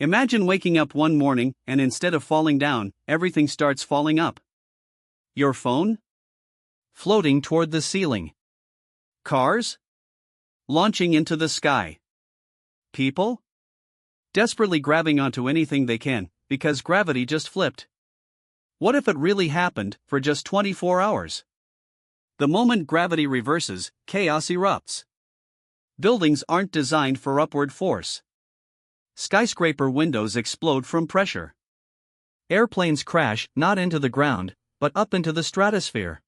Imagine waking up one morning and instead of falling down, everything starts falling up. Your phone? Floating toward the ceiling. Cars? Launching into the sky. People? Desperately grabbing onto anything they can, because gravity just flipped. What if it really happened, for just 24 hours? The moment gravity reverses, chaos erupts. Buildings aren't designed for upward force. Skyscraper windows explode from pressure. Airplanes crash not into the ground, but up into the stratosphere.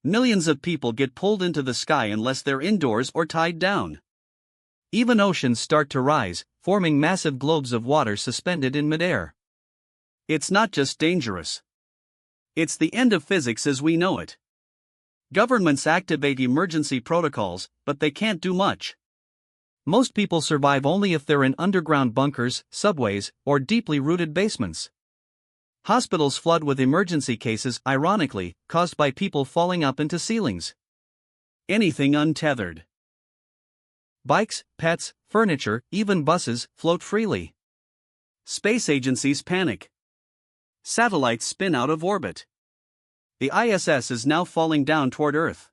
Millions of people get pulled into the sky unless they're indoors or tied down. Even oceans start to rise, forming massive globes of water suspended in midair. It's not just dangerous. It's the end of physics as we know it. Governments activate emergency protocols, but they can't do much. Most people survive only if they're in underground bunkers, subways, or deeply rooted basements. Hospitals flood with emergency cases, ironically, caused by people falling up into ceilings. Anything untethered. Bikes, pets, furniture, even buses, float freely. Space agencies panic. Satellites spin out of orbit. The ISS is now falling down toward Earth.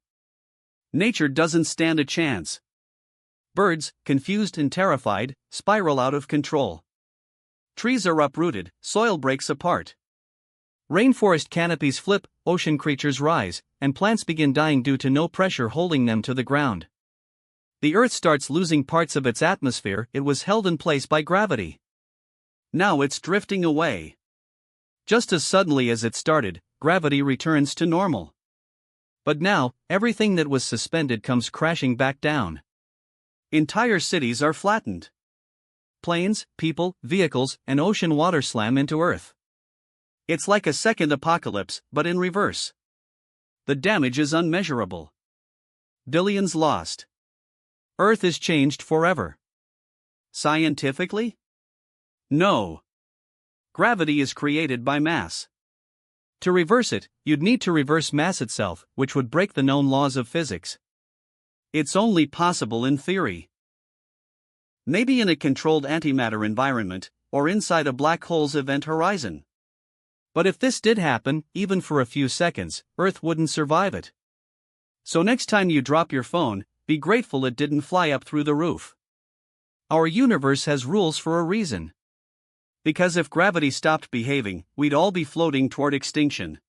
Nature doesn't stand a chance. Birds, confused and terrified, spiral out of control. Trees are uprooted, soil breaks apart. Rainforest canopies flip, ocean creatures rise, and plants begin dying due to no pressure holding them to the ground. The Earth starts losing parts of its atmosphere. It was held in place by gravity. Now it's drifting away. Just as suddenly as it started, gravity returns to normal. But now, everything that was suspended comes crashing back down. Entire cities are flattened. Planes, people, vehicles, and ocean water slam into Earth. It's like a second apocalypse, but in reverse. The damage is unmeasurable. Billions lost. Earth is changed forever. Scientifically? No. Gravity is created by mass. To reverse it, you'd need to reverse mass itself, which would break the known laws of physics. It's only possible in theory. Maybe in a controlled antimatter environment, or inside a black hole's event horizon. But if this did happen, even for a few seconds, Earth wouldn't survive it. So next time you drop your phone, be grateful it didn't fly up through the roof. Our universe has rules for a reason. Because if gravity stopped behaving, we'd all be floating toward extinction.